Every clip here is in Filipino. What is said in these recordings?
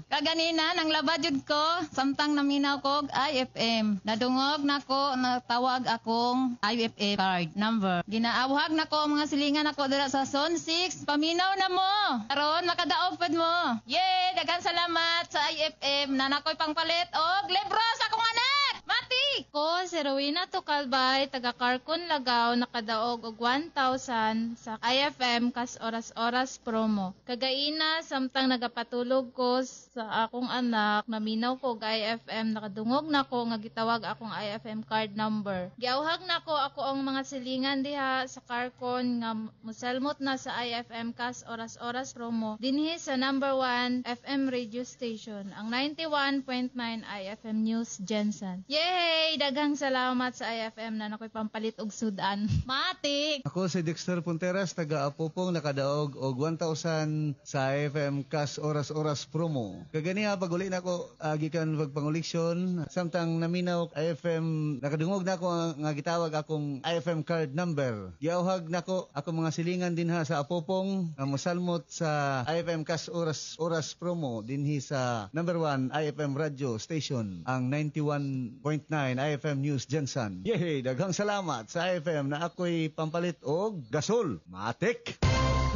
Kaganina, nang labadjud ko, samtang naminaw ko IFM. Nadungog na ko, natawag akong IFM card number. Ginaawhag na ko mga silingan ako dira sa Zone 6. Paminaw na mo. Karon makadaopad mo. Yay! Daghang salamat sa IFM na nakoy pangpalit og libro sa akong anak. Mati! Ko, si Rowena Tukalbay, taga Carcon, Lagaw, nakadaog og 1,000 sa IFM kas oras-oras promo. Kagaina, samtang nagapatulog ko sa akong anak, naminaw ko og IFM, nakadungog na ko nga gitawag akong IFM card number. Giawhag na ko ako ang mga silingan diha sa Carcon nga muselmot na sa IFM kas oras-oras promo dinhi sa number 1 FM radio station, ang 91.9 IFM News Jensen. Yay! Daghang salamat sa IFM na nakoy pampalit og sudan. Matik! Ako si Dexter Punteras, taga Apupong, nakadaog og 1,000 sa IFM kas oras-oras promo. Kaganiha pag uli na ko gikan pagpanguliksyon, samtang naminaw IFM, nakadungog na ko nga gitawag akong IFM card number. Giawhag na ko ako mga silingan dinha sa Apupong, mosalmot sa IFM kas oras-oras promo dinhi sa number 1 IFM radio station, ang 91.9 IFM News Jensen. Yehey, daghang salamat sa IFM na ako'y pampalit og gasol. Matik!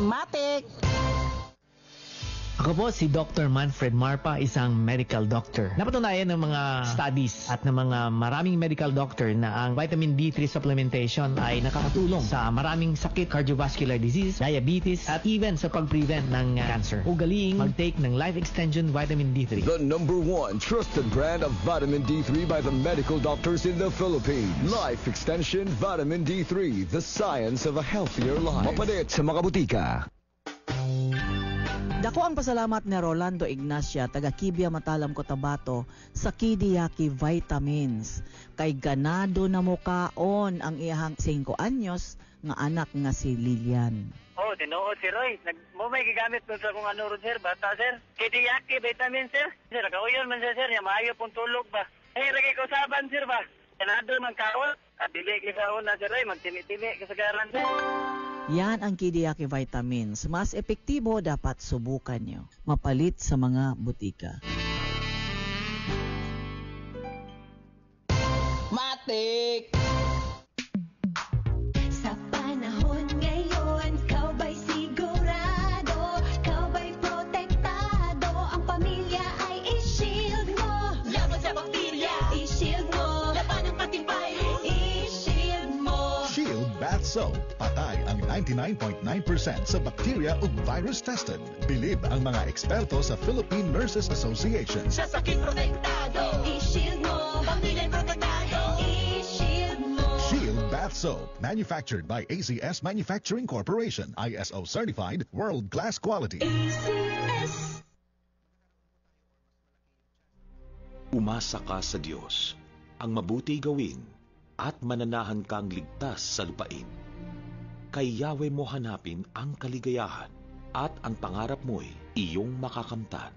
Matik! Ako po si Dr. Manfred Marpa, isang medical doctor. Napatunayan ng mga studies at ng mga maraming medical doctor na ang vitamin D3 supplementation ay nakakatulong sa maraming sakit, cardiovascular disease, diabetes, at even sa pag-prevent ng cancer. Ugaliing mag-take ng Life Extension Vitamin D3. The number 1 trusted brand of vitamin D3 by the medical doctors in the Philippines. Life Extension Vitamin D3, the science of a healthier life. Mapalit sa mga butika. Dako ang pasalamat ni Rolando Ignacia, taga Kibia, Matalam, Cotabato, sa Kidiyaki Vitamins. Kay ganado na mukaon ang iyahang 5 anyos nga anak nga si Lilian. Oh, tinuod si Roy. Mo may gigamit nun sa kung ano ron, sir. Bata, sir. Kidiyaki Vitamins, sir. Sir, kauyon man siya, sir. Maayo pong tulog ba. Lagay ko saban, sir ba. Ganado man kaon. At dili kisaon na, sir, Roy. Magtimi-timi kasagaran, sir. Yan ang Kidiyaki Vitamins. Mas epektibo, dapat subukan nyo. Mapalit sa mga butika. Matik! Sa panahon ngayon, kau ba'y sigurado? Kau ba'y protektado? Ang pamilya ay i-shield mo. Laban sa bakterya, i-shield mo. Laban ng patimpay, i-shield mo. Shield Bath Soap. Patay ang 99.9% sa bacteria ug virus tested. Bilib ang mga eksperto sa Philippine Nurses Association. Sa sakit protektado, i-shield mo. Pamilya protektado, i-shield mo. Shield Bath Soap. Manufactured by ACS Manufacturing Corporation. ISO certified, world-class quality. ACS. Umasa ka sa Diyos, ang mabuti gawin, at mananahan kang ligtas sa lupain. Kay Yahweh mo hanapin ang kaligayahan, at ang pangarap mo'y iyong makakamtan.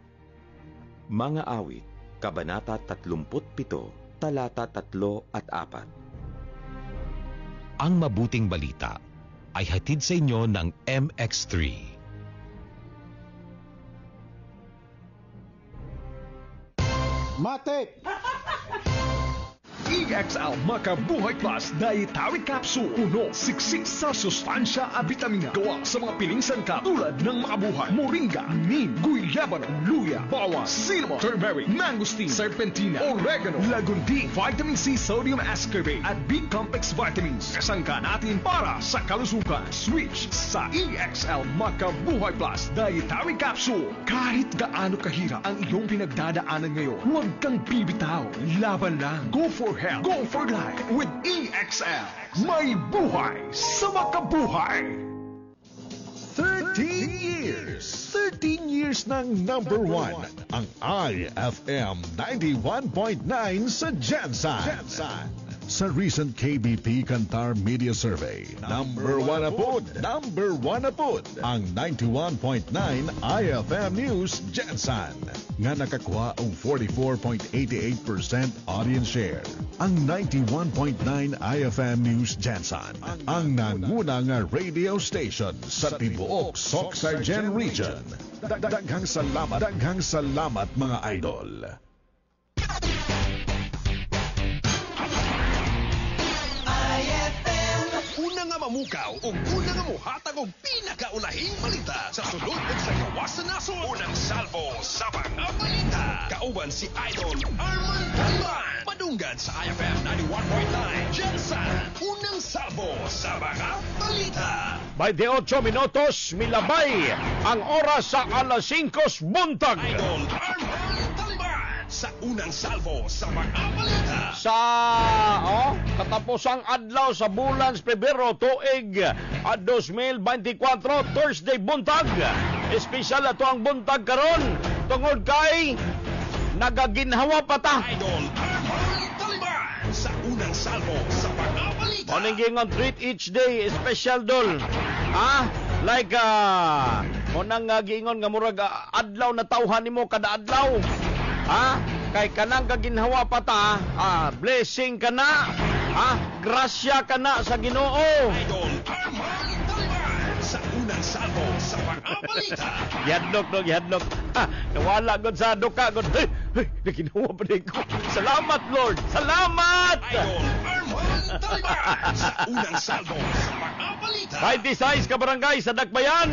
Mga awit, Kabanata 37, talata 3 at 4. Ang mabuting balita ay hatid sa inyo ng MX3. Matik! EXL Makabuhay Plus Dietary Capsule. Puno, siksik sa sustansya at vitamina. Gawa sa mga piling sangkap tulad ng makabuhay, moringa, neem, guyabano, luya, bawang, cinnamon, turmeric, mangosteen, serpentina, oregano, lagundi, vitamin C, sodium ascorbate at B-complex vitamins. Kasangka natin para sa kalusugan. Switch sa EXL Makabuhay Plus Dietary Capsule. Kahit gaano kahirap ang iyong pinagdadaanan ngayon, huwag kang bibitaw. Laban lang. Go for health. Go for life with EXL. May buhay sa makabuhay. 13 years. 13 years ng number 1. Ang IFM 91.9 sa Jensen. Sa recent KBP Kantar Media Survey, number 1 na po ang 91.9 IFM News Jensen. nga nakakuha og 44.88% audience share. Ang 91.9 IFM News Jansan ang nanguna nga radio station sa tibuok Soc-Sargen Region. Daghang salamat mga idol. Una nga mamukaw o una nga muhatag og pinakaulahing balita sa sulod ug sa kawasan nason. Unang salvo sa mga balita. Kauban si Idol Arman Taliban. Padunggan sa IFM 91.9 Jansan. Unang salvo sa mga balita. 28 minutos milabay ang oras sa alas 5 buntag. Idol Arman Taliban sa unang salvo sa mga balita. Sa katapusang adlaw sa bulan Pebrero tuig 2024 Thursday buntag. Espesyal ato ang buntag karon tungod kay nagaginhawa pa ta. Idol Arman Taliban sa unang salvo sa mga balita. Moningingon treat each day special dol. Like monang giingon nga murag adlaw na tawhan nimo kada adlaw. Kay kanang kaginhawa pa ta, blessing ka na, grasya ka na sa Ginoo. Idol Arman Taliban sa unang salvo sa mga balita. Yadlok. Nawala gud sa duka gud. Naginawa pa din ko. Salamat Lord. Salamat. Idol Arman Taliban sa unang salvo sa mga balita. 26 ka barangay sa Dakbayan.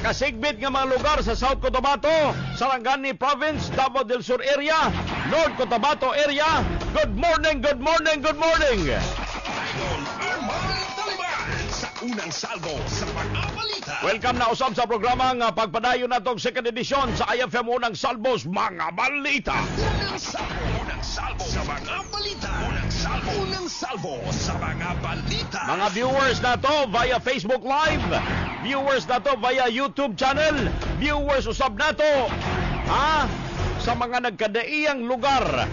Kasigbit nga mga lugar sa South Cotabato, Sarangani Province, Davao del Sur area, North Cotabato area. Good morning. Idol Arman Taliban sa unang salvo sa mga balita. Welcome na usab sa programa nga pagpadayon natong second edition sa IFM Unang Salvos Mga Balita. Unang salvo sa mga balita. Unang salvo sa mga balita. Mga viewers na to via Facebook Live, viewers na to via YouTube channel, viewers usab na to sa mga nagkadaiyang lugar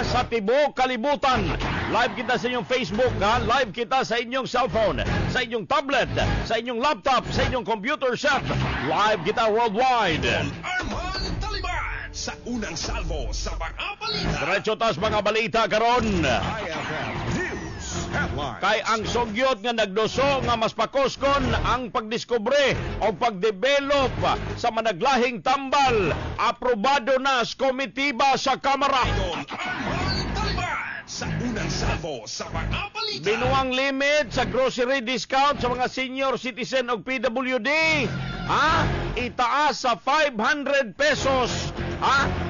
sa tibuok kalibutan. Live kita sa inyong Facebook, live kita sa inyong cellphone, sa inyong tablet, sa inyong laptop, sa inyong computer set. Live kita worldwide. Arman Taliban sa unang salvo sa mga balita. Diretso tas mga balita karon. IFM News Headlines. Kay ang sugyot nga nagdoso nga mas pakoskon ang pagdiskubre o pagdevelop sa managlahing tambal. Aprobado na sa komitiba sa Kamara. Idol Arman Taliban sa unang salvo sa mga balita. Binuang limit sa grocery discount sa mga senior citizen o PWD. Itaas sa 500 pesos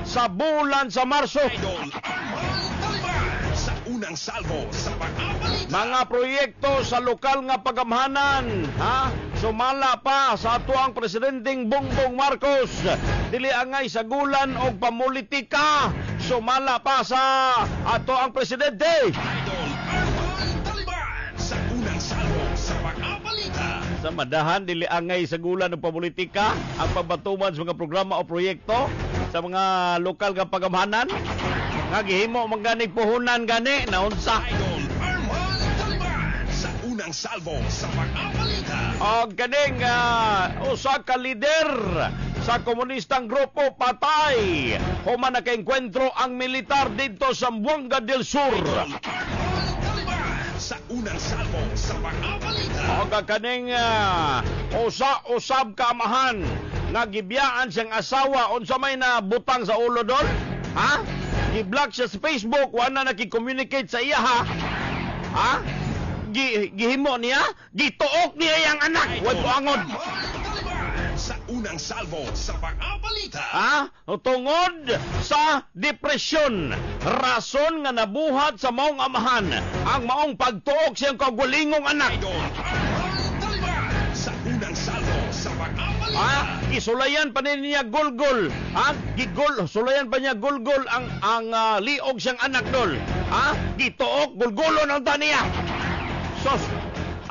sa bulan sa Marso. Idol Arman Taliban sa unang salvo sa mga balita. Mga proyekto sa lokal nga pagamhanan, sumala pa sa ato ang presidenteng Bongbong Marcos. Dili angay sa gulan og pamulitika, sumala pa sa ato ang presidente. Idol Arman Taliban sa unang salvo sa mga balita. Sa madahan dili angay sa gulan og pamulitika ang pagbatuman sa mga programa o proyekto sa mga lokal nga pagamhanan. Nga gihimo man ganig puhunan gani naunsa. Idol Arman Taliban sa unang salvo sa mga balita. Og kaning usa ka lider sa komunistang grupo patay. Human nakaengkwentro ang militar dito sa Buanga del Sur. Idol Arman Taliban sa unang salvo sa mga balita. Og kaning usab ka amahan nga gibiyaan siyang asawa unsa may na butang sa ulo dol? Gi-block siya sa Facebook, wala naki-communicate sa iya gihimo niya, gituok niya yang anak. Wag angod. Sa unang salvo sa mga balita. Tungod sa depresyon, rason nga nabuhat sa maong amahan ang maong pagtuok siyang kagwalingong anak. Idol Arman Taliban sa unang salvo sa mga balita. Isulayan pa niya gulgol. Sulayan pa niya gulgol ang liog siyang anak dol. Gituok gulgulon ang taniya. Sos,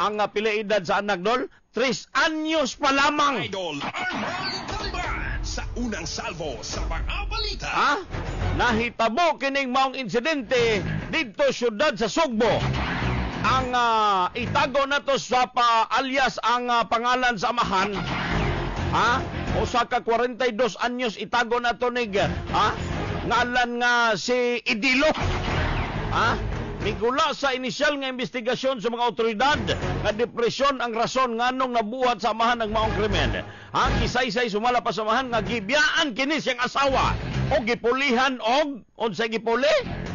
ang pila-edad sa anak dol, 3 anyos pa lamang. Idol Arman Taliban sa unang salvo sa mga balita. Nahitabo kining maong insidente dito syudad sa Sugbo. Ang itago na to sa alias ang pangalan sa amahan. Usa ka 42 anyos itago na to nig ngalan nga si Idilo. Migula sa inisyal nga investigasyon sa mga otoridad nga depresyon ang rason nganong nabuhat sa amahan ng maong krimen. Ang kisaysay sumala pa sa amahan nga gibiyaan kini siyang asawa o gipulihan og unsay gipuli?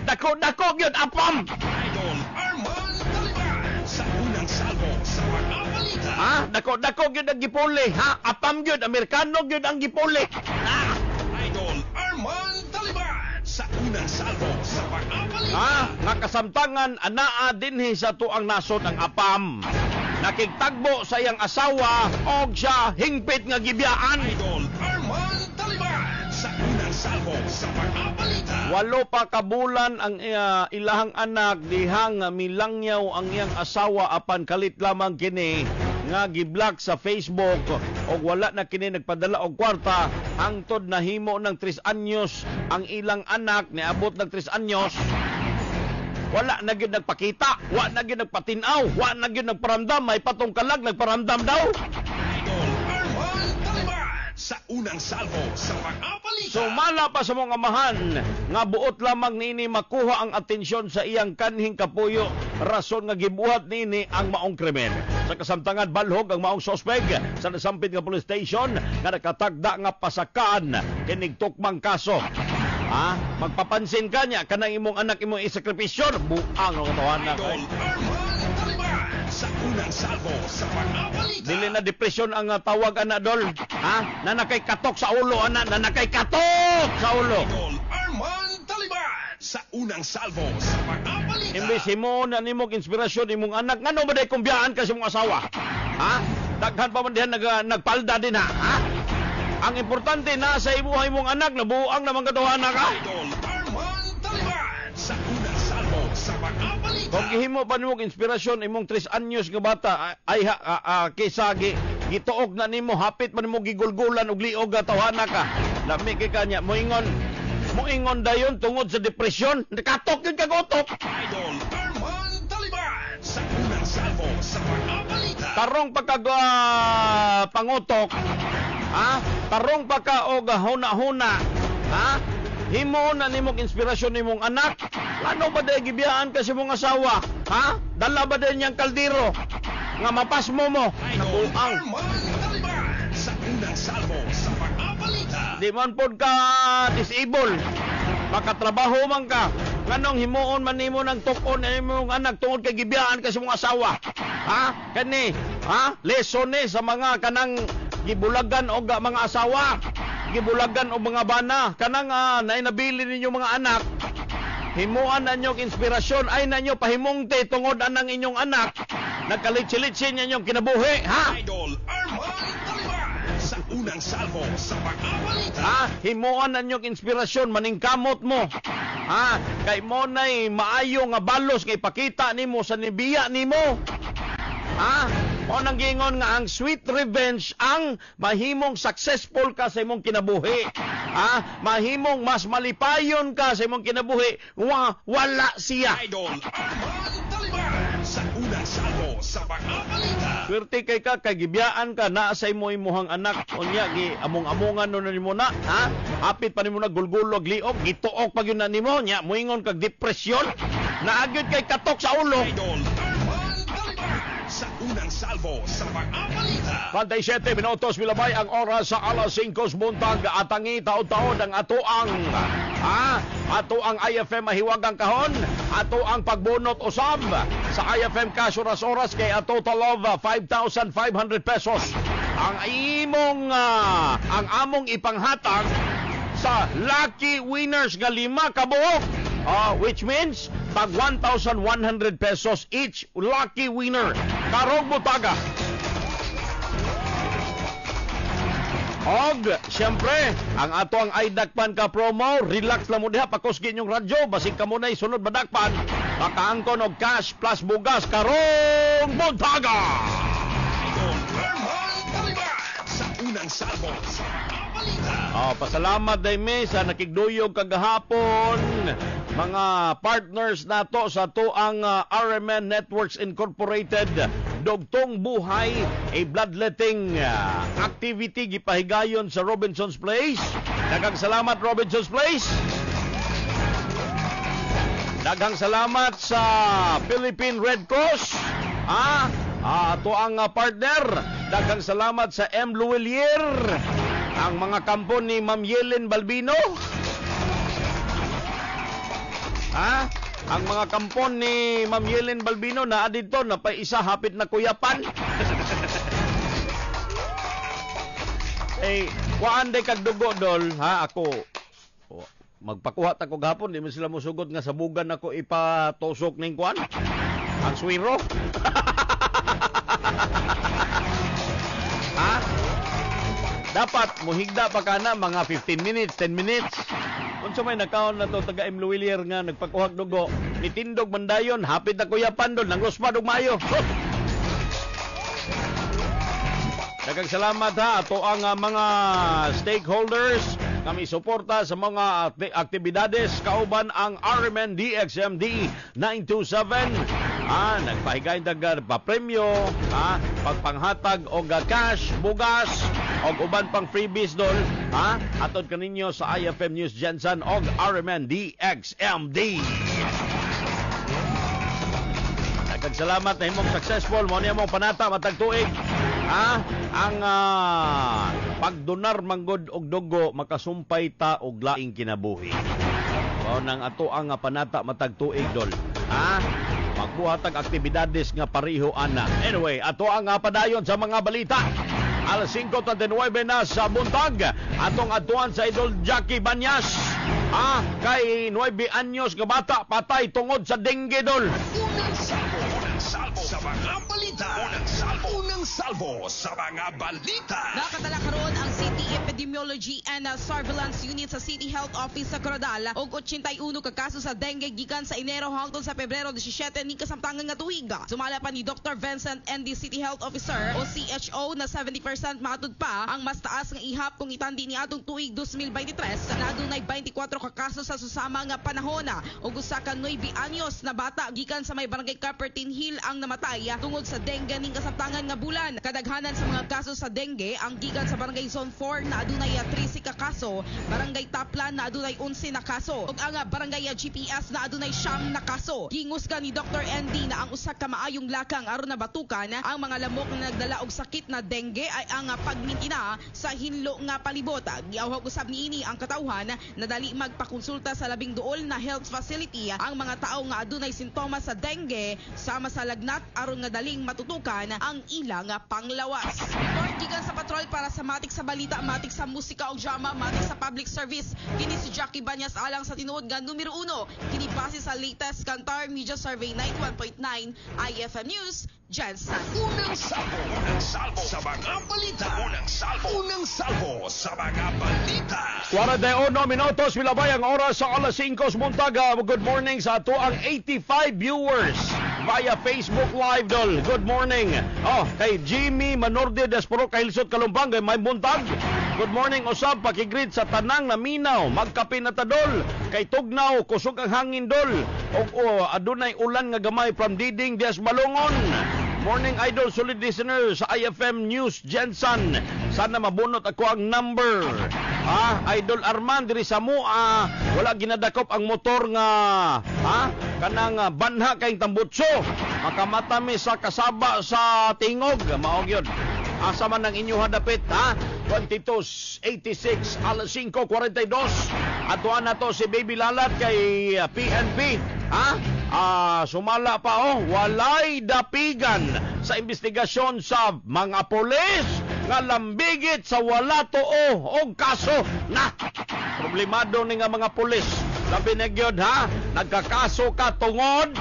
Dako gyud apam. Idol Arman Taliban sa unang salvo sa mga balita. Dako gyud ang gipuli. Apam gyud, Amerikano gyud ang gipuli. Idol Arman Taliban sa unang salvo sa mga balita. Nga kasamtangan anaa dinhi sa tuang nasod ang apam. Nakigtagbo sa iyang asawa og siya hingpit nga gibiyaan. Idol Arman Taliban sa unang salvo sa mga balita. 8 pa ka bulan ang ilahang anak dihang milangyaw ang iyang asawa apan kalit lamang kini nga giblock sa Facebook o wala na kini nagpadala og kwarta hangtod nahimo ng 3 anyos ang ilang anak niabot ng 3 anyos. Wala na gyud nagpakita, wala na gyud nagpatinaw, wala na gyud nagparamdam, may patungkalag nagparamdam daw. Idol Arman Taliban sa unang salvo sa mga balita. Sumala pa sa mga amahan nga buot lamang nini makuha ang atensyon sa iyang kanhing kapuyo rason nga gibuhat nini ang maong krimen. Sa kasamtangan balhog ang maong sospek sa nasampit nga police station nga nakatagda nga pasakaan kinig tukmang kaso. Magpapansin ka niya kanang imong anak imong isakripisyon buang ang tawanan. Idol Arman Taliban sa unang salvo sa mga balita. Dili na depresyon ang tawag ana dol. Nanakay katok sa ulo ana, nanakay katok sa ulo. Idol Arman Taliban sa unang salvo sa mga balita. Imbes himo na nimong inspirasyon imong anak ngano ba day kumbiyaan ka sa imong asawa? Daghan pa man dihan nagpalda din Ang importante na sa ibuhay mong anak na buang naman katawanan ka. Idol Arman Taliban sa unang salvo sa mga balita. Kung gihimo pa nimong inspirasyon imong 3 anyos nga bata ay kaysa gituog na nimo hapit pa nimo gigulgulan og liog tawanan ka. Lami kay kanya moingon dayon tungod sa depresyon. Nakatok yun kagotok. Idol Arman Taliban sa unang salvo sa mga balita. Tarong pagkag pangutok. Tarong pa ka og huna-huna. Himo na nimong inspirasyon nimong anak. Ano ba day gibiyaan ka sa imong asawa? Dala ba day niyang kaldero nga mapasmo mo? Idol Arman Taliban sa unang salvo sa mga balita. Di man pod ka disable. Makatrabaho man ka. Nganong himuon man nimo ng tukon imong anak tungod kay gibiyaan ka sa imong asawa? Kani, lesson sa mga kanang gibulagan og mga asawa, gibulagan og mga bana, kanang nainabili ninyo mga anak. Himuan na inyong inspirasyon ay nanyo pahimungti tungod anang inyong anak. Nagkalitsilitsin ninyong kinabuhi, Idol Arman Taliban sa unang salvo sa mga balita. Himuan na inyong inspirasyon maningkamot mo. Kay mo na'y maayo nga balos kay pakita nimo sa nibiya nimo. O nang gingon nga ang sweet revenge ang mahimong successful ka sa imong kinabuhi. Mahimong mas malipayon ka sa imong kinabuhi. Wala siya. Idol Arman Taliban sa unang salvo sa mga balita. Swerte kay ka, kay gibiyaan ka na sa imuhang anak. Unya, among-amongan nun na nimo na. Apit pa nimo na gulgulog, liog, gituok pag yun na nimo. Nya, muingon kag depresyon. Naagyod kay katok sa ulo. Idol Arman Taliban sa unang salvo sa mga balita. 47 minutos milabay ang oras sa alas 5 buntag atangi taon-taon ang atoang IFM mahiwagang kahon, atoang pagbunot usab sa IFM cash oras-oras kay a total of 5,500 pesos. Ang among ipanghatag sa lucky winners nga 5 kabuok. Which means tag 1,100 pesos each lucky winner. Karong butaga. Og, siyempre, ang ato ang idakpan ka promo, relax lang mo diha, pakusgi inyong radyo, basig ka muna sunod badakpan, makaangkon og cash plus bugas, karong butaga! Idol Arman Taliban sa unang salvo sa mga balita. Pasalamat day sa nakigduyog kagahapon mga partners nato sa tuang RMN Networks Incorporated dugtong buhay a bloodletting activity gipahigayon sa Robinson's Place. Daghang salamat Robinson's Place. Daghang salamat sa Philippine Red Cross. Ato ang partner. Daghang salamat sa M. Luwelier. Ang mga kampo ni Ma'am Yelen Balbino. Ang mga kampon ni Ma'am Yelen Balbino na dito na pa isa hapit na kuyapan. Kuan day kagdugo dol, ako. Magpakuha ta ko gahapon, di man sila musugod nga sa bugan ako ipatusok ning kuan. Ang swiro. Dapat muhigda pa kana mga 15 minutes, 10 minutes. Unsa may nakaon na to taga M. Luwelier nga nagpakuhag dugo, nitindog mandayon, hapit na kuyapan doon, nang rusma dog maayo. Daghang salamat ato ang mga stakeholders. Kami suporta sa mga aktibidades kauban ang RMN DXMD 927. Nagpahigay dagar pa-premyo, pagpanghatag og cash, bugas, og uban pang freebies dol. Atod kaninyo sa IFM News Jensen og RMN DXMD. Daghang salamat na himong successful mo niya mong panata matag tuig. Ang pagdonar manggod og dugo makasumpay ta og laing kinabuhi. Mao nang ato ang panata matag tuig dol. Magbuhatag aktibidades nga pareho ana. Anyway, ato ang padayon sa mga balita. Alas 5:39 na sa buntag. Atong atuan sa Idol Jackie Banyas. Kay 9 anyos nga bata patay tungod sa dengue dol. Unang salvo sa mga balita. Unang salvo sa mga balita. Nakatala karon ang City Epidemiology and Surveillance Unit sa City Health Office sa Coradal og 81 ka kaso sa dengue gikan sa Enero hangtod sa Pebrero 17 ni kasamtangan nga tuig. Sumala pa ni Dr. Vincent ND City Health Officer o CHO na 70% matud pa ang mas taas nga ihap kung itandi ni atong tuig 2023 na adunay 24 ka kaso sa susama nga panahon ug usa ka 9 anyos na bata gikan sa may barangay Capertine Hill ang namatay tungod sa dengue ning kasamtangan nga bulan. Kadaghanan sa mga kaso sa dengue ang gikan sa barangay Zone 4 na adunay 13 ka kaso, barangay Taplan na adunay 11 na kaso ug ang barangay GPS na adunay 9 na kaso. Gingusga ni Dr. ND na ang usa ka maayong lakang aron na batukan ang mga lamok na nagdala og sakit na dengue ay ang pagmintina sa hinlo nga palibot. Giawhag usab niini ang katawhan na dali magpakonsulta sa labing duol na health facility ang mga tao nga adunay sintomas sa dengue sama sa lagnat aron nga daling matutukan ang ilang panglawas. Report gikan sa patrol para sa matik sa balita, matik sa musika o drama, matik sa public service. Kini si Jackie Banyas alang sa tinuod nga numero 1. Kini base sa latest Kantar Media Survey 91.9 IFM News Jensen. Unang salvo sa mga balita. Unang salvo sa mga balita. 41 minutos milabay ang oras sa alas 5 buntag. Good morning sa ato ang 85 viewers via Facebook Live dol. Good morning. Kay Jimmy Manorde Desporo Kahilsot Kalumpang kay may buntag. Good morning usab pakigreet sa tanang naminaw. Magkape na ta dol. Kay tugnaw kusog ang hangin dol. Og adunay ulan nga gamay from Diding Dias Balongon. Morning Idol, solid listener sa IFM News Jensen. Sana mabunot ako ang number. Idol Arman diri sa mua, wala ginadakop ang motor nga kanang banha kay tambutso. Makamatami sa kasaba sa tingog. Mao gyud. Asa man ang inyo hadapit 2286 alas 5:42. Atuan na to si Baby Lalat kay PNP. Sumala pa walay dapigan sa investigasyon sa mga pulis nga lambigit sa wala tuo og kaso na. Problemado ni nga mga pulis. Labi na gyud nagkakaso ka tungod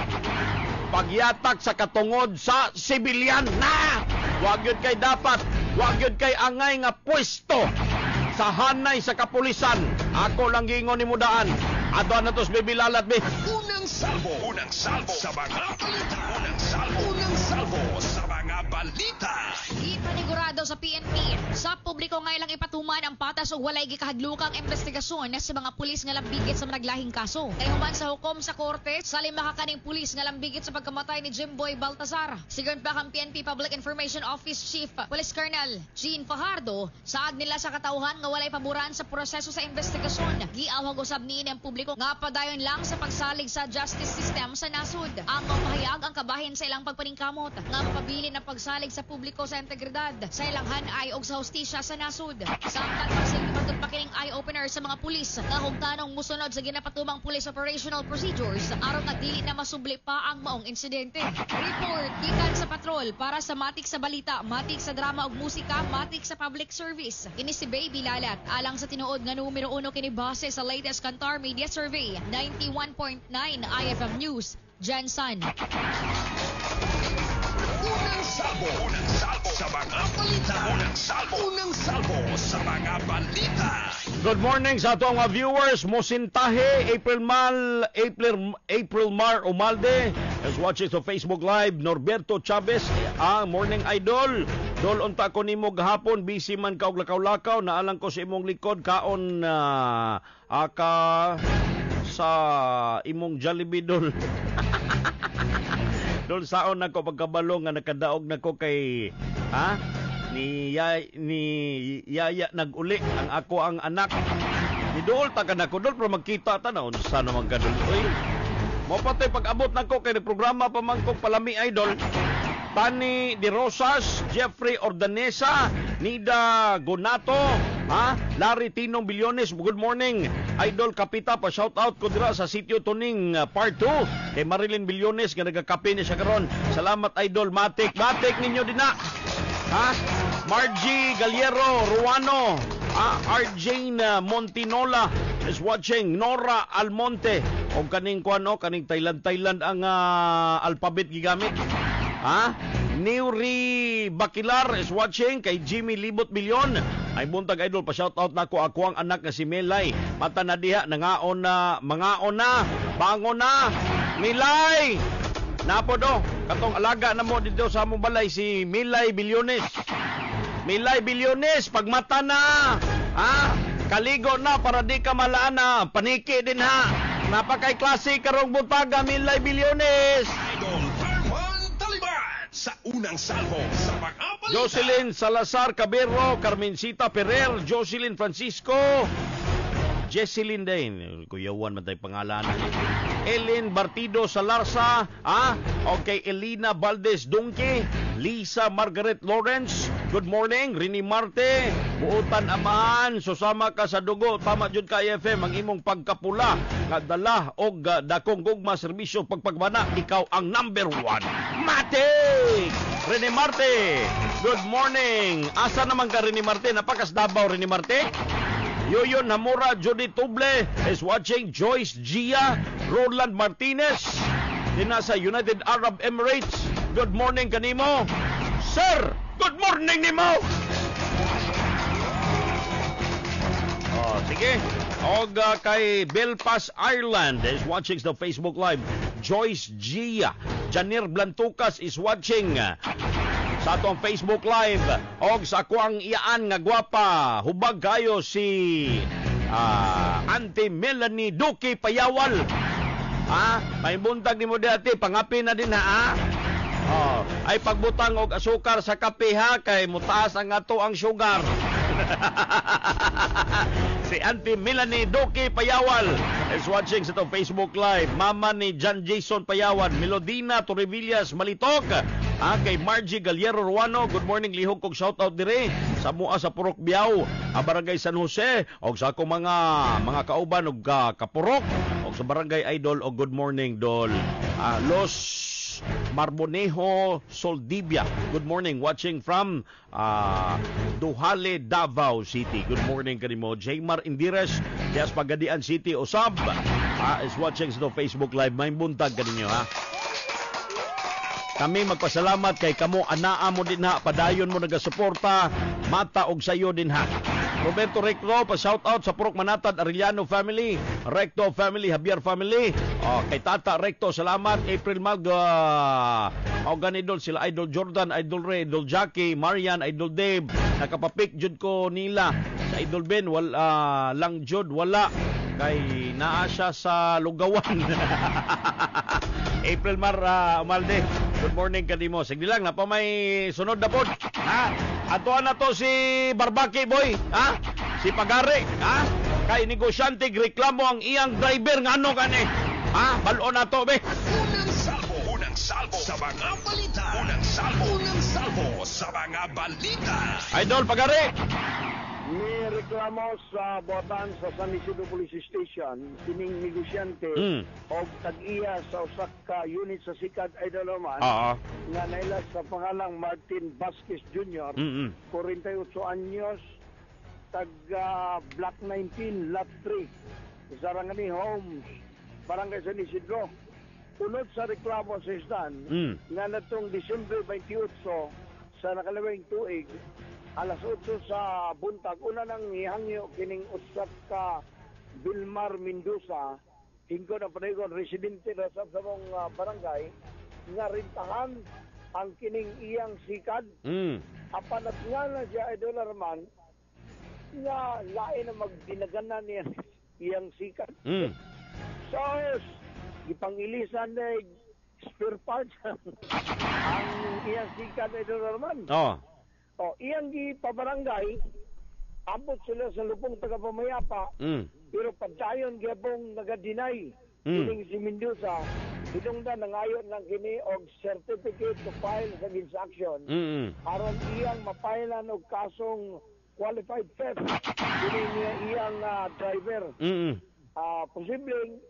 pagyatak sa katungod sa sibilyan na. Wag yun kay dapat, wag yun kay angay nga pwesto sa hanay sa kapulisan. Ako lang gingon ni mudaan. Ato na tos Baby Lalat be. Unang salvo sa mga balita. Unang salvo sa mga balita. Ipanigurado daw sa PNP. Sa publiko nga ilang ipatuman ang patas o walay gikahadlukang investigasyon sa mga pulis nga lambigit sa managlahing kaso. Kay human sa hukom sa korte, sa 5 kakaning pulis nga lambigit sa pagkamatay ni Jimboy Baltazar. Sigon pa kang PNP Public Information Office Chief Police Colonel Jean Fajardo, saad nila sa katauhan nga walay paboran sa proseso sa investigasyon. Giawhag usab niini ang publiko nga padayon lang sa pagsalig sa justice system sa nasud. Ang mapahayag ang kabahin sa ilang pagpaningkamot nga mapabilin ang pagsalig sa publiko sa integridad sa ilang hanay og sa hustisya sa nasud. Samtang pagsilbi patod pa kining eye-opener sa mga pulis nga hugtanong musunod sa ginapatumang police operational procedures aron nga dili na masubli pa ang maong insidente. Report gikan sa patrol para sa Matik sa Balita, Matik sa Drama ug Musika, Matik sa Public Service. Kini si Baby Lalat alang sa tinuod nga numero 1 kini base sa latest Kantar Media Survey. 91.9 IFM News, Jensen. Unang salvo sa mga balita. Unang salvo sa mga balita. Good morning sa ato mga viewers. Mosintahe, April Mar Umalde is watching sa Facebook Live. Norberto Chavez, ang Morning Idol. Dol unta ko nimo gahapon, busy man ka og lakaw-lakaw, naalang ko sa imong likod kaon aka sa imong Jollibee dol. Dol saon nako pagkabalo nga nakadaog nako kay ni Yaya naguli ang ako ang anak. Ni Dol ta kanako dol pero magkita ta na unsa naman kadol. Oy. Mo patay pag-abot nako kay programa pa man kog Palami Idol. Tani De Rosas, Jeffrey Ordanesa, Nida Gonato, Larry Tinong Bilyones, good morning. Idol Kapita, pa shout out ko dira sa sitio Tuning Part 2. Kay Marilyn Bilyones nga nagakape ni siya karon. Salamat Idol Matik. Matik ninyo din na. Margie Galiero Ruano, Arjane Montinola is watching. Nora Almonte o kaning kaning Thailand ang alphabet gigamit. Neuri Bakilar is watching. Kay Jimmy Libot Milyon ay buntag Idol, pa shout out nako ako ang anak nga si Melay. Mata na diha nangaon na mangaon na bangon na Milay. Napo do katong alaga na mo dito sa among balay si Milay Bilyones. Milay Bilyones pagmata na kaligo na para di ka malaana, paniki din ha. Napakay klase karong buntaga Milay Bilyones. Idol Herman Taliban sa unang salvo sa mga balita. Jocelyn Salazar Cabero, Carmencita Ferrer, Jocelyn Francisco, Jesselyn din, kuyawan man tayo pangalan. Ellen Bartido Salarsa, okay, Elina Valdez Dunque, Lisa Margaret Lawrence, good morning. Rini Marte, buutan amahan, susama ka sa dugo, tama jud ka IFM, ang imong pagkapula, nga dala og dakong gugma serbisyo pagpagbana, ikaw ang number 1. Matik! Rini Marte, good morning. Asa naman ka Rini Marte? Napakas Davao Rini Marte? Yoyo Namura, Judy Tuble is watching. Joyce Gia, Roland Martinez, din sa United Arab Emirates. Good morning kanimo. Sir, good morning nimo. Sige. Og kay Belfast, Ireland is watching sa Facebook Live. Joyce Gia, Janir Blantucas is watching sa atong Facebook Live. Og sa kuang iyaan nga gwapa, hubag kayo si Auntie Melanie Duki Payawal. May buntag ni mo dati, pangapi na din ha. Ay pagbutang og asukar sa kape ha, kay mutaas ang ato ang sugar. Si Auntie Melanie Duki Payawal is watching sa itong Facebook Live. Mama ni John Jason Payawan, Melodina Torrevillas Malitok, kay Margie Galiero Ruano, good morning. Lihog kong shoutout dire sa mua sa Purok Biao, Barangay San Jose, o sa akong mga kauban og kapurok, o sa Barangay Idol, o good morning Dol. Los Marmonejo Soldibia, good morning, watching from Duhale, Davao City. Good morning kanimo. Jaymar Indires, Dias Pagadian City, Osab, is watching sa Facebook Live. May buntag kaninyo ha. Kami magpasalamat kay kamo, anaa mo din ha, padayon mo nagasuporta, mata og sayo din ha. Roberto Recto, pa shout out sa Purok Manatad, Arellano family, Recto family, Javier family. Kay Tata Recto, salamat. April Mag, Maugan Idol, sila Idol Jordan, Idol Ray, Idol Jackie, Marian, Idol Dave. Nakapapik jud ko nila. Sa Idol Ben, lang jud, wala. Kay naa siya sa Lugawan. April Umalde, good morning kanimo. Sige lang, na pa may sunod na pod. Ha? Atuan na to si Barbaki Boy. Ha? Si Pagari. Ha? Kay negosyante reklamo ang iyang driver nga ano kani. Ha? Balon na to be. Unang salvo sa mga balita. Unang salvo sa mga balita. Idol Pagari. May reklamo sa buwatan sa San Isidro Police Station, sining negosyante o tag-iya sa usak ka unit sa Sikad Idol Roman nga naila sa pangalang Martin Vasquez Jr., 48 anyos, taga Block 19, Lot 3, Sarangani Homes, Barangay San Isidro. Unod sa reklamo sa isdan, nga natong Disyembre 28 sa nakalawing tuig, alas 8 sa buntag, una nang ihangyo kining usak ka Vilmar Mendoza, hinggo na panayon, residente na sa mong barangay, nga rintahan ang kining iyang sikad. Apan at nga na siya, Idol Arman, nga lain na magdinaganan niya iyang sikad. So, ipangilisan na spare parts ang iyang sikad, Idol Arman. Iyang gipabarangay, abot sila sa lupong taga-pamayapa, pero pagdayon gyapong naga-deny kining si Mendoza, hinungdan nangayon lang kini og certificate to file sa transaction, aron iyang mapailan og kasong qualified theft kining iyang driver. Posibleng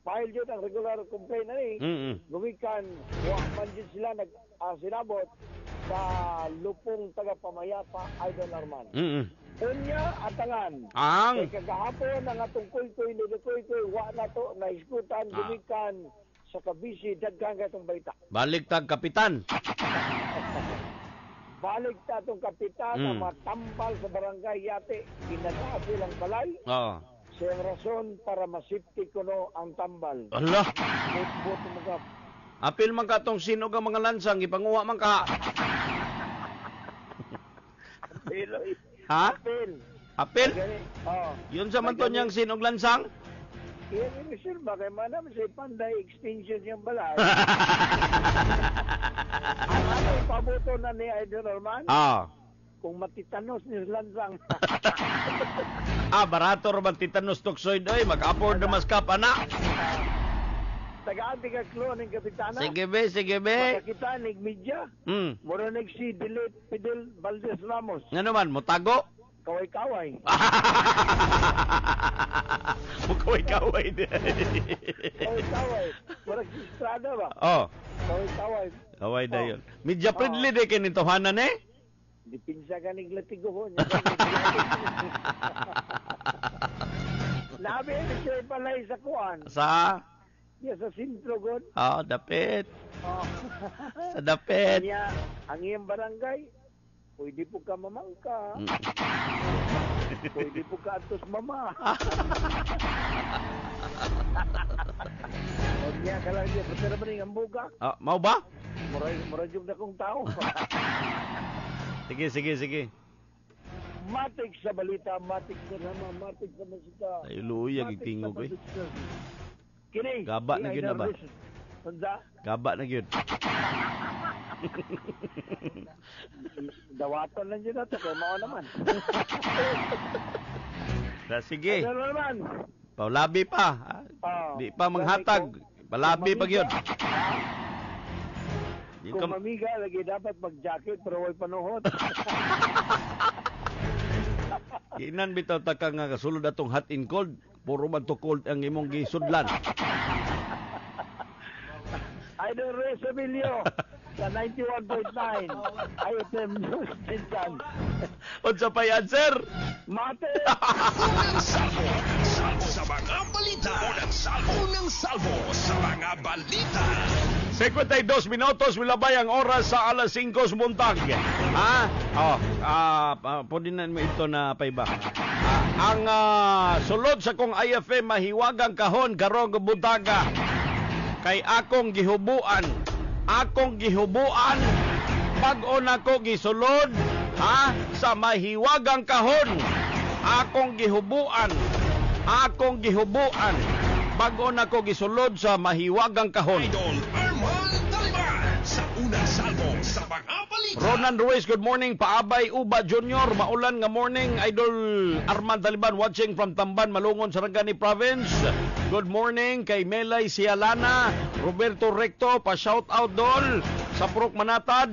file yun ang regular complaint na gumikan, man din sila sinabot sa lupong taga-pamayapa, Idol Arman. Unya atangan. Kay kagahapon ang atong kuy-kuy, wa na to, naiskutan, gumikan sa kabisi, daghan katong baita. Baligtag kapitan. Baligtag tong kapitan na matambal sa barangay Yate, ginagawa silang balay. Sa rason para masipti kuno ang tambal. Allah! Buto mga apil man ka tong sino ka mga lansang, ipanguha man ka. Ha? Apil? Yun sa man to niyang sinog lansang? Yan yung sure ba? Kaya man naman sa panday extension yung balay. Ano yung paboto na ni Idol Arman? Kung matitanos ni lansang. Barato raman titanos toksoid ay, mag-afford na mas kapana. Tagaan ka klo ng kapitana. Sige be. Makakita ng media. Mura si Fidel Valdez Ramos. Nga naman, mutago? Kaway-kaway. Kaway-kaway. Kaway-kaway. Mura si Estrada ba? Kaway-kaway. Kaway na yun. Media friendly de kinintohanan eh? Dipinsa ka ng latigohon. Nabi siya palay sa kuwan. Sa? Yeah, sa sintro, God. Dapit. Sa dapit. Ang iyang barangay, pwede po ka mamangka. Pwede po ka atos mama. Huwag niya ka lang niya. Basta naman yung ambuga. Mau ba? Muradyog na kong tao. Sige. Matik sa balita, matik sa nama, matik sa masita. Ay, luya, gitingog eh. Kini. Gaba na yun na ba? Gaba na yun. Dawaton lang yun na ito, kaya mao naman. Sige. Ano naman? Paulabi pa. Di pa manghatag. Palabi pa yun. Kung mamiga, lagi dapat mag-jacket pero huwag panuhot. Kinan bitaw taka nga kasulod atong hot and cold. Puro man to cold ang imong gisudlan. Idol Ray Sabilio sa 91.9 IFM News Jinsan. Unsa pa yan, sir? Mate! Unang salvo sa mga balita. Unang salvo sa mga balita. 52 minutos, milabay ang oras sa alas 5 buntag. Pwede na mo ito na paiba. Ang sulod sa kong IFM mahiwagang kahon karong buntaga kay akong gihubuan akong gihubuan bag-o nako gisulod sa mahiwagang kahon. Akong gihubuan bag-o nako gisulod sa mahiwagang kahon. Idol Arman Taliban sa unang salvo sa mga balita. Ronan Ruiz, good morning. Paabay Uba Junior, maulan nga morning. Idol Arman Taliban watching from Tamban, Malungon, Sarangani Province. Good morning kay Melay Sialana, Roberto Recto, pa-shout out dol sa Purok Manatad.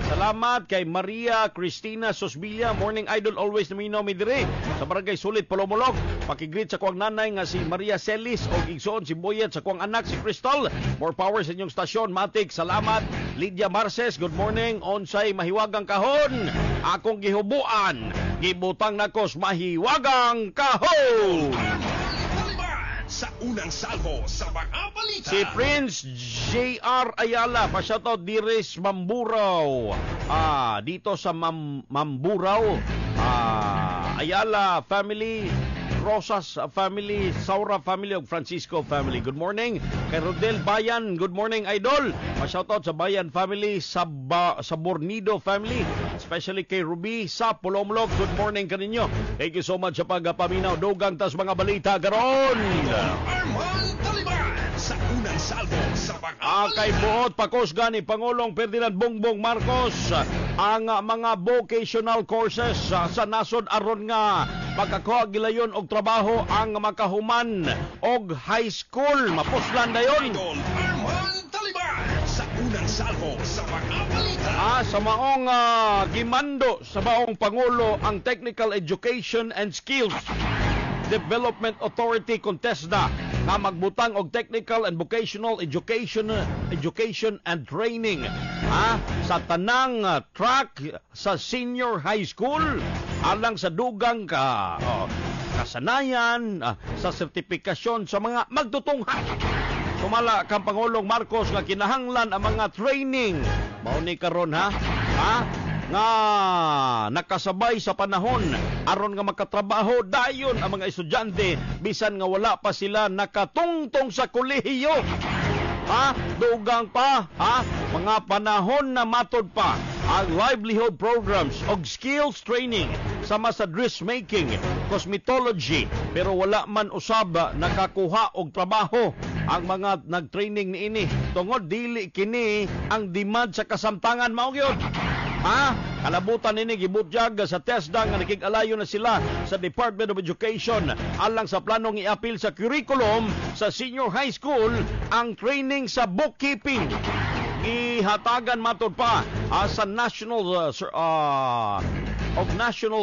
Salamat kay Maria Cristina Sosbilla, morning idol, always naminaw mi diri sa Barangay Sulit, Palomolog. Pakigreet sa kuwang nanay nga si Maria Celis o igsoon si Boyet sa kuwang anak si Crystal. More power sa inyong stasyon, Matik. Salamat. Lydia Marces, good morning. Onsay mahiwagang kahon, akong gihubuan, gibutang nakos mahiwagang kahon. Sa unang salvo sa mga balita. Si Prince J.R. Ayala, pa-shoutout Diris Mamburao. Dito sa Mamburao. Ayala family, Rosas family, Saura family ug Francisco family. Good morning kay Rodel Bayan. Good morning idol. Pa-shoutout sa Bayan family, sa Bornido family, especially kay Ruby sa Pulomlog. Good morning kaninyo. Thank you so much sa pagpaminaw. Dugang tas mga balita garon. Arman Taliban sa unang salvo sa mga balita. Kay buot pakosgan ni Pangulong Ferdinand Bongbong Marcos ang mga vocational courses sa nasod aron nga pagkakuha gilayon og trabaho ang makahuman og high school. Mapuslan dayon. Idol Arman Taliban sa unang salvo sa mga balita. Sa maong gimando sa maong Pangulo ang Technical Education and Skills Development Authority contesda nga magbutang og technical and vocational education and training sa tanang track sa senior high school alang sa dugang kasanayan sa sertifikasyon sa mga magtutungha. Sumala kang Pangulong Marcos nga kinahanglan ang mga training mao ni karon nga nakasabay sa panahon aron nga makatrabaho dayon ang mga estudyante bisan nga wala pa sila nakatungtong sa kolehiyo. Dugang pa mga panahon na matod pa ang livelihood programs og skills training sama sa dressmaking, cosmetology, pero wala man usab nakakuha og trabaho ang mga nagtraining niini tungod dili kini ang demand sa kasamtangan mao gyud. Kalabutan nini gibutyag sa TESDA nga nakig-alayo na sila sa Department of Education alang sa planong i-apil sa curriculum sa senior high school ang training sa bookkeeping. Ihatagan matod pa sa national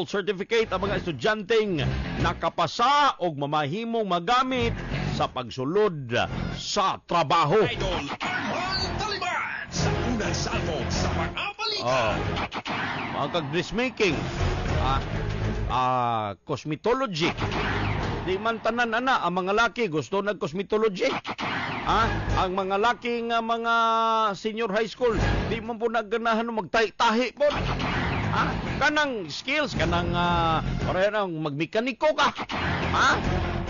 certificate ang mga estudyanteng nakapasa og mamahimong magamit sa pagsulod sa trabaho. Idol Arman Taliban sa unang salvo sa mga balita. Mga dressmaking, cosmetology. Di man tanan ang mga laki gusto nag-cosmetology. Ang mga laki nga mga senior high school, di man po nagganahan magtahi-tahi po. Kanang skills, kanang parehang magmekaniko ka.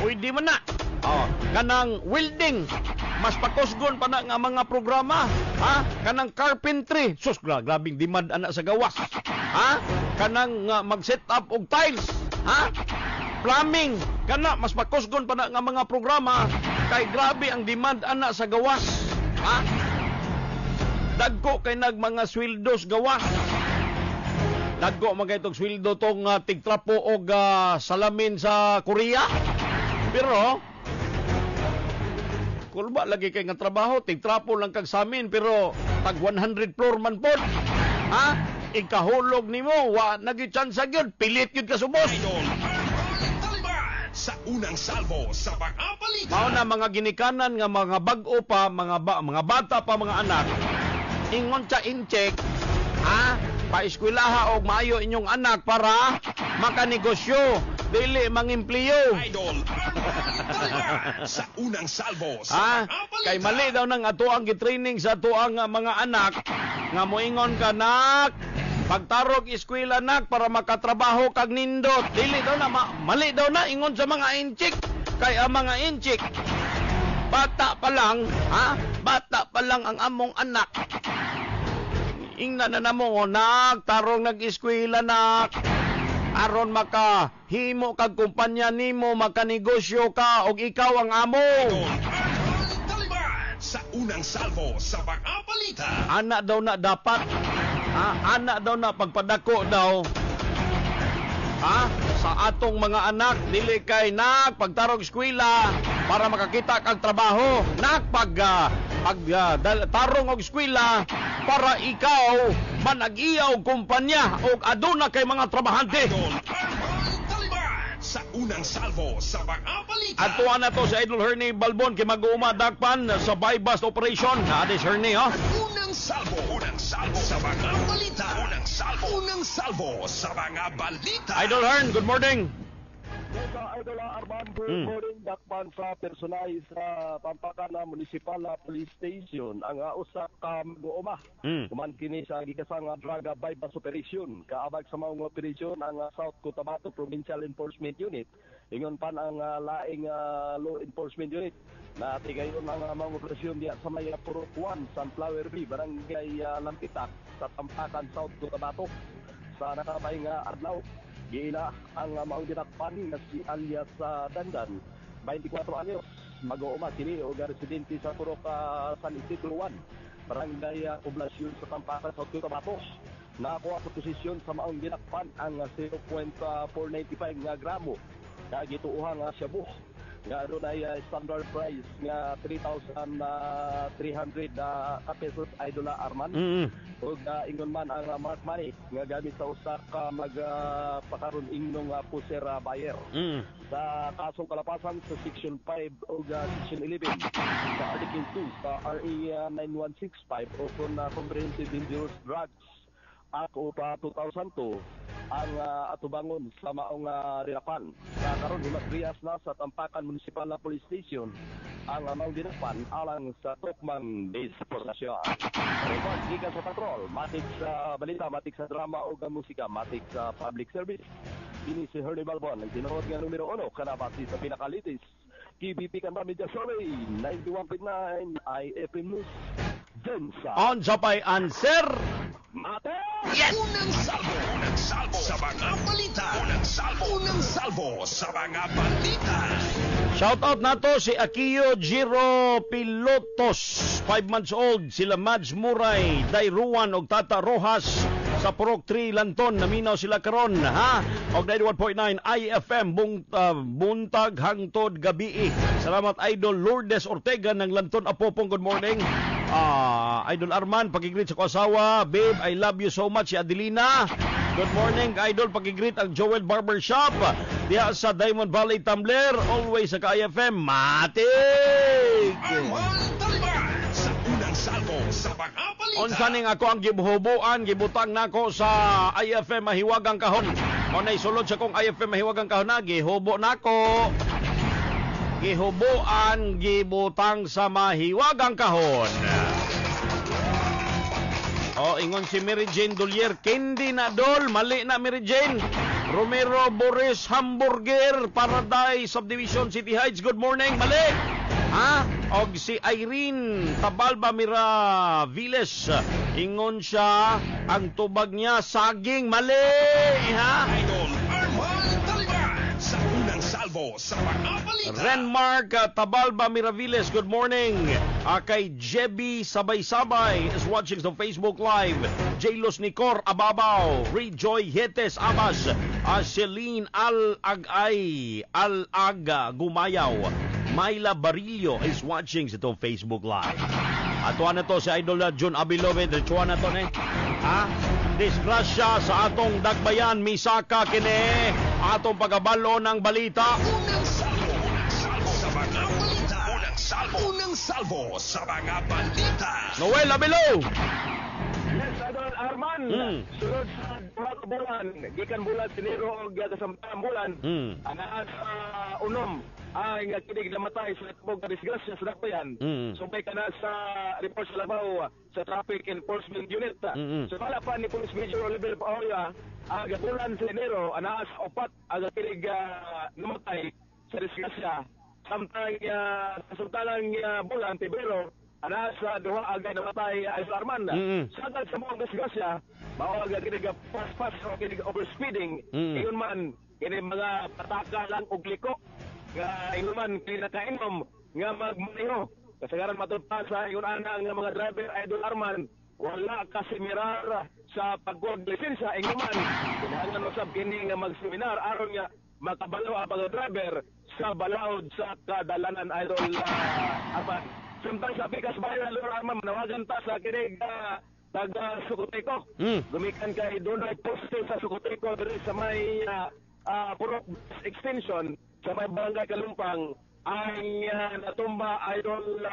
Pwede man na. Kanang welding, mas pakusgon pa na nga mga programa. Kanang carpentry, sus, grabing demand ana sa gawas. Kanang mag-set up og tiles. Plumbing, kana mas pakusgon pa na nga mga programa kay grabe ang demand ana sa gawas. Dagko kay nag mga sweldos gawas. Dagko magaytog sweldo tong tigtrapo og salamin sa Korea. Pero kulba lagi kay nga trabaho, tigtrapo lang kag samin pero tag 100 floor man pod. Ikahulog nimo wa nagichansa gyud, pilit gyud ka subos. Sa unang salvo sa mga balita. Mao na mga ginikanan nga mga bag-o pa, mga bata pa, mga anak. Ingon sa incheck, paeskwelaha og maayo inyong anak para makanegosyo, dili mangempleyo. Idol sa unang salvo sa mga balita. Kay mali daw nang ato ang gitraining sa ato ang mga anak nga moingon ka nak pagtarog eskwela nak para makatrabaho kag nindot. Dili daw na mali daw na ingon sa mga inchik kay ang mga inchik Bata pa lang, ha? Bata pa lang ang among anak. Ingna na namo, nak, tarong nag-eskwela, nak. Aron makahimo kag kumpanya nimo, makanegosyo ka, og ikaw ang amo. Sa unang salvo sa mga balita. Anak daw na dapat. Anak daw na pagpadako daw. Sa atong mga anak, dili kay nak pagtarong eskwela para makakita kag trabaho. Nak tarong og eskwela para ikaw manag-iyaw kumpanya o aduna kay mga trabahante. Sa unang salvo sa mga balita. Atuan na to sa Idol Hernie Balbon kay mag-uuma dakpan sa buy-bust operation. Adis Hernie, Unang salvo sa mga balita. Unang salvo sa mga balita. Idol Hern, good morning. Idol Arman, good morning. Dakpan sa personay sa Pampakan Municipal Police Station ang usa ka mag-uuma. Kuman kini sa gikasang drug buy-bust operation. Kaabag sa maong operasyon ang South Cotabato Provincial Enforcement Unit. Ingon pan ang laing law enforcement unit na tigayon ang maong operasyon diya sa may Purok 1, Sunflower B, Barangay Lampitak sa Pampakan, South Cotabato. Sa nakabayang adlaw, gila ang maong dinakpan na si alias Dandan, 24 anyos, mag-uuma kini o residente sa Purok San Isidro 1, Barangay Poblasyon sa Pampakan, South Cotabato. Nakuha sa posisyon sa maong dinakpan ang 0.495 nga gramo na gituuhan nga shabu nga adunay standard price nga 3,300 pesos, Idol Arman. Ug ingon man ang mark money nga gamit sa usa ka magpakaron ingnong puser buyer. Sa kasong kalapasan sa Section 5 o Section 11 sa Article 2 sa RA 9165 o Comprehensive Dangerous Drugs Act o 2002 ang atubangon sa maong dinapan. Sa karon himasriyas na sa Tampakan Municipal Police Station ang maong dinapan alang sa tukmang disposisyon. Report gikan sa patrol, matik sa balita, matik sa drama o musika, matik sa public service. Ini si Hernie Balbon, ang tinuod nga numero 1 kanabati sa pinakalitis. KBP Kanta Media Survey 91.9 IFM News. Densa. On sa pay answer. Mate! Yes! Unang salvo sa mga balita. Unang salvo sa mga balita. Shoutout nato si Akio Giro Pilotos, 5 months old, sila Mads Muray, Dairuan og Tata Rojas sa Purok 3 Lanton, naminaw sila karon, ha? Og 91.9 IFM buntag hangtod gabi. Salamat Idol Lourdes Ortega ng Lanton Apopong, good morning. Idol Arman, pagigreet sa kasawa. Babe, I love you so much. Si Adelina, good morning. Idol, pagigreet ang Joel Barbershop diya sa Diamond Valley Tumbler. Always sa KFM. Matig! Sa unang salvo sa mga balita. Unsaning ako ang gibuhubuan, gibutang nako sa IFM Mahiwagang Kahon. O naisulod sa kong IFM Mahiwagang Kahon na, gihubo nako. Gihubuan, gibutang sa Mahiwagang Kahon. Ingon si Mary Jane Dolier, Candy na dol, mali na Mary Jane. Romero Boris Hamburger, Paradise Subdivision City Heights, good morning, mali. Og si Irene Tabalba Miraviles, ingon siya, ang tubag niya saging, mali, ha? Idol Arman Taliban sa unang salvo sa mga balita. Renmark Tabalba Miraviles, good morning. Kay Jebi Sabay-Sabay is watching sa Facebook Live. Jaylos Nicor Ababaw, Rejoy Hetes Abas, Celine Al-Agay Al-Aga Gumayaw, Myla Barillo is watching sa to Facebook Live. Atuan na to si Idol John Abilove, diretsuan na to disgrasya sa atong dagbayan, misaka kini atong pagabalo ng balita. Unang salvo sa mga balita. Noel Abilo. Yes, Idol Arman. Sunod sa bulan, gikan bulan Enero og kasamtang bulan, ang unom ang kinig namatay sa tubog na disgrasya sa dakbayan. Sumbay ka na sa report sa Labaw sa Traffic Enforcement Unit. So pala pa ni Police Major Oliver Paoya, ang bulan sa Enero, anaas 4 ang kinig namatay sa disgrasya samtang kasultanan bulan Pebrero ana sa duha agay namatay Idol Arman. Sagad sa mga disgrasya, mao aga kini pas-pas o kini overspeeding. Ingon man kini mga pataka lang og liko. Nga ingon man kini nakainom nga magmaneho. Kasagaran matudpa sa ingon ana nga mga driver Idol Arman, wala kasi mirar sa pagkuha lisensya. Ingon man kinahanglan usab kini nga magseminar aron nga makabalo ang mga driver sa balaod sa kadalanan Idol Arman. Samtang sa Pikas Bayan, Lord Arman, manawagan ta sa kinig taga Sukuteko. Gumikan kay Donald Poste sa Sukuteko diri sa may Purok Extension sa may Barangay Kalumpang ay natumba Idol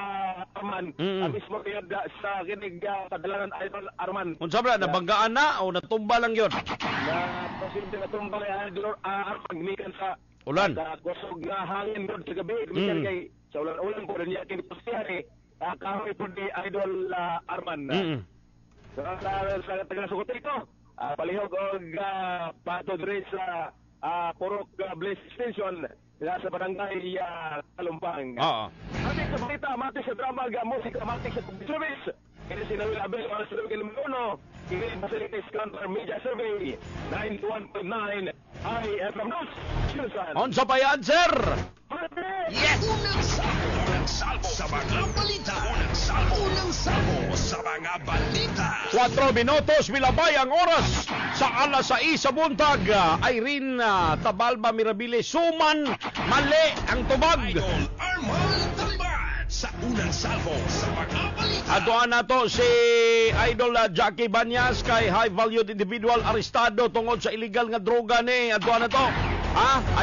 Arman. Mismo kayo sa kinig kadalanan Idol Arman. Unsa ba nabanggaan na o natumba lang yon? Na posible natumba kay Idol Arman gumikan sa ulan. Kusog nga hangin doon sa gabi. Gumikan kay sa ulan-ulan po rin niya kinipustihan kahoy po ni Idol Arman. So, sa taga-Sukuteko, palihog o patod rin sa Purok Bliss Extension sa barangay Kalumpang. Matik sa balita, matik sa drama, musika, matik sa public service. Kini sinawil abel ang sa Kilimono, kini Facilities Counter Media Survey 91.9 IFM News. On sa payan, sir! Yes! Unang salvo sa mga balita. Unang salvo sa mga balita. 4 minutos, milabay ang oras sa alas 6 sa buntag. Irene Tabalba Mirabile, suman, mali ang tubag. Idol Arman Talibad sa unang salvo sa mga balita. Aduan na to si Idol Jackie Banyas kay high-valued individual arestado tungod sa illegal nga droga ni. Aduan na to.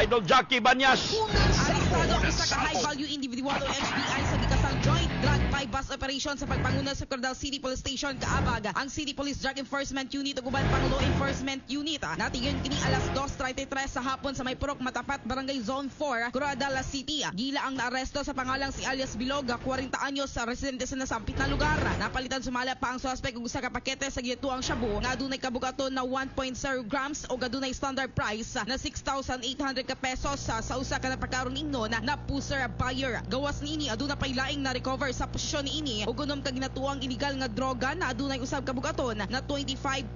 Idol Jackie Banyas. Arestado ang isa ka high-value individual o HBI sa gikasang joint drug bypass operation sa pagpanguna sa Cordal City Police Station kaabag ang City Police Drug Enforcement Unit ug uban pang Law Enforcement Unit. Natingin kini alas 2:33 sa hapon sa may Purok Matapat, Barangay Zone 4, Cordal City. Gila ang naaresto sa pangalang si alias Bilog, 40 anyos, sa residente sa nasampit na lugar. Napalitan sumala pa ang suspect og usa ka pakete sa gituang shabu nga adunay kabugaton na 1.0 grams o adunay standard price na 6,800 ka pesos sa usa ka napakaron ingnon na pusher buyer. Gawas niini aduna pay laing na recover sa posisyon niini ug unom ka ginatuang illegal nga droga na adunay usab ka bugaton na 25.0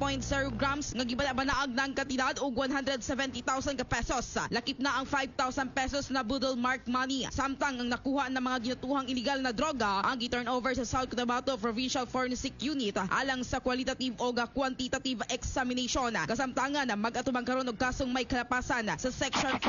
grams nga gibala-banaag ng katidad og 170,000 ka pesos. Lakip na ang 5,000 pesos na budol mark money. Samtang ang nakuha ng mga ginatuhang illegal na droga ang gi-turnover sa South Cotabato Provincial Forensic Unit alang sa qualitative o quantitative examination. Kasamtangan na mag-atubang karon og kasong may kalapasan sa Section 5,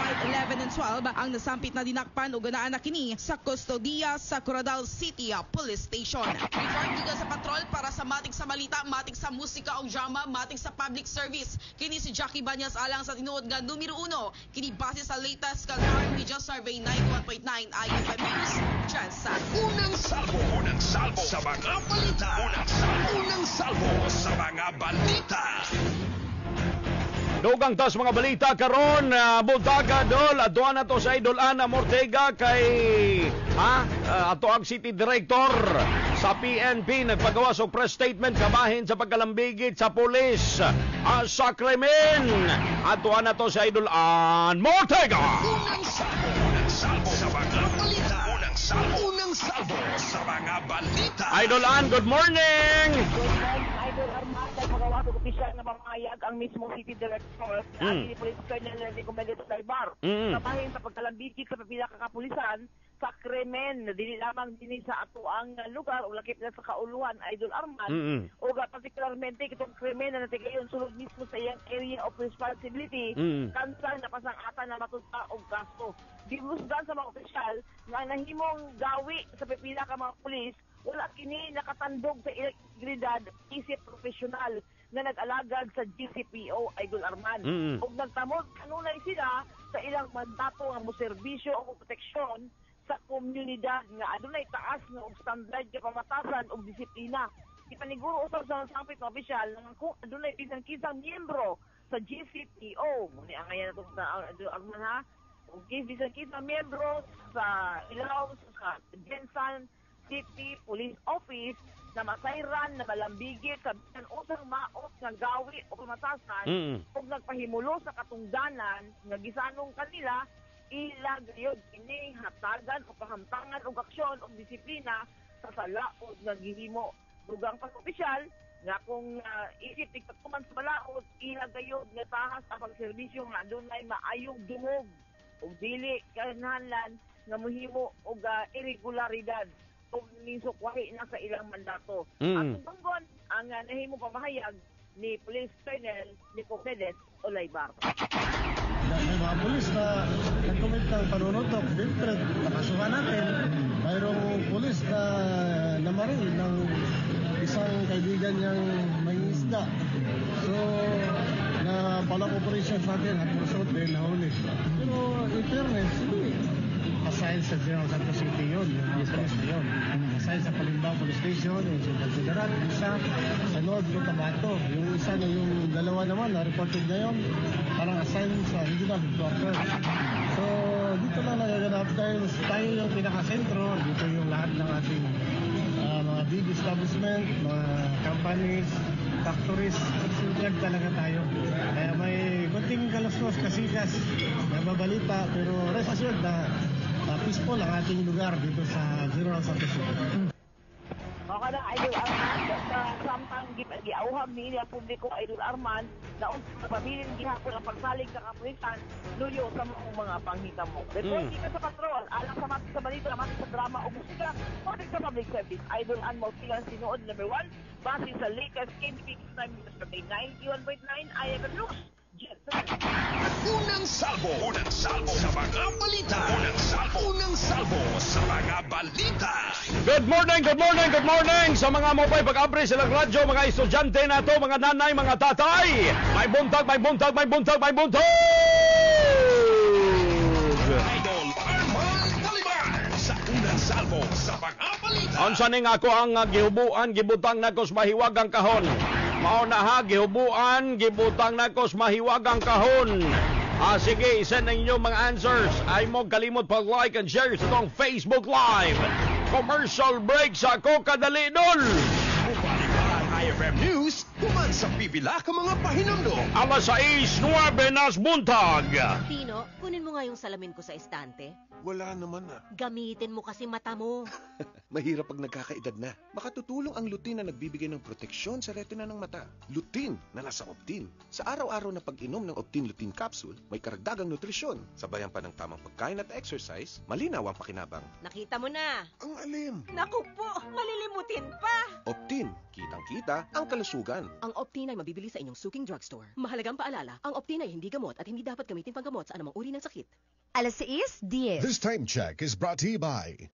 11 and 12 ang nasampit na dinakpan o ganaan na kini sa kustodiya sa Coradal City Police Station. Report dito sa patrol para sa matik sa balita, matik sa musika o drama, matik sa public service. Kini si Jackie Banyas alang sa tinuod nga numero 1. Kini base sa latest Calgar Media Survey 91.9 IFM News. Jansan. Unang salvo sa mga balita. Unang salvo sa mga balita. Dugang tas mga balita karon buntaga dol aduan na to sa Idol Ana Mortega kay ato ang City Director sa PNP nagpagawa og press statement kabahin sa pagkalambigit sa pulis sa krimen. Aduan na to sa Idol Ana Mortega. Unang salvo sa mga balita. Unang salvo sa mga balita. Idol Ana, good morning. Idol Arman, magawa ko opisyal na mamayag ang mismo City Director ang Police Colonel Recommended Talbar. Kabahin sa pagkalambigit sa pipila kakapulisan sa krimen, dili lamang din sa ato ang lugar o lakip na sa kauluhan, Idol Arman. O particularmente itong krimen na natigayon sulod mismo sa iyang area of responsibility, kansang napasangatan na matulta o gasto. Gibusgan sa mga opisyal nga nahimong gawi sa pipila ka mga pulis, wala kini nakatandog sa integridad isip profesional na nag-alagad sa GCPO Idol Arman. Ug nagtamod kanunay sila sa ilang mandato nga moserbisyo o proteksyon sa komunidad nga adunay taas nga og standard nga pamatasan og disiplina. Ipaniguro usab sa sampit ng opisyal nga kung adunay bisan kisang miyembro sa GCPO, muni ang ayan natong sa Idol Arman ha. Ug bisan kisang miyembro sa ilaw sa Jensan City Police Office na masayran na malambigit sa bisan usang maot nga gawi o pamatasan ug nagpahimulo sa katungdanan nga gisanong kanila ilag yun ini hatagan o pahamtangan o aksyon o disiplina sa salaod nga gihimo dugang pag-opisyal nga kung isip tigpagtuman sa balaod ilag gayud nga tahas sa pagserbisyo nga dunay maayong dungog o dili kanahanglan nga mohimo og irregularidad o nisukwahi na sa ilang mandato. At tunggon ang nahimo pamahayag ni Police Colonel Nico Medes Olaybar. May mga pulis na nag-commit ng panunutok, different, nakasuhan natin. Mayroong pulis na namaril ng isang kaibigan niyang may isda. So, na palang operation sa atin at pursuit din nahuli. Pero in fairness, aside sa General Santos City yun, yung police na yun. Aside sa Palimbang Police Station, yung Sintal isa sa North Cotabato. Yung isa na yung dalawa naman, na-reported na yun, parang assigned sa regional headquarters. So, dito lang nagaganap dahil tayo yung pinaka-sentro, dito yung lahat ng ating mga big establishment, mga companies, factories, sintiag talaga tayo. Kaya may kunting kaluswas kasikas na babalita, pero rest assured na peaceful ang ating lugar dito sa General Santos City. Mga na Idol Arman, sa samtang giauham ni ang publiko Idol Arman na unsang pabilin gihapon ang pagsalig sa kapulisan nuyo sa mga panghitamo. Reporting ka sa patrol, alang sa mati sa balita, mati sa drama o musika, mati sa public service. Idol Arman silang sinuod number 1, base sa latest KBP time news sa 91.9 IFM News. Unang salvo sa mga balita. Unang salvo sa mga balita. Good morning sa mga mopay pag-abri sa radyo, mga estudyante nato, mga nanay, mga tatay. May buntag. Idol Arman Taliban sa unang salvo sa mga balita. Unsa ning ako ang gihubuan, gibutang nako sa mahiwagang kahon. Mao na ha, gihubuan, gibutang nako sa mahiwagang kahon. Sige, send ninyo mga answers. Ay mo kalimot pag-like and share sa itong Facebook Live. Commercial break sa ako kadali dol. IFM News, kuman sa pipila ka mga pahinundo. Alas 6:09 nas buntag. Tino, kunin mo nga yung salamin ko sa estante. Wala naman na. Gamitin mo kasi mata mo. Mahirap pag nagkakaedad na. Makatutulong ang lutein na nagbibigay ng proteksyon sa retina ng mata. Lutein na nasa Optin. Sa araw-araw na pag-inom ng Optin Lutein Capsule, may karagdagang nutrisyon. Sabayan pa ng tamang pagkain at exercise, malinaw ang pakinabang. Nakita mo na. Ang alim. Naku po, malilimutin pa. Optin, kitang-kita ang kalusugan. Ang Optin ay mabibili sa inyong suking drugstore. Mahalagang paalala, ang Optin ay hindi gamot at hindi dapat gamitin panggamot sa anumang uri ng sakit. Alas 6:10. This time check is brought to you by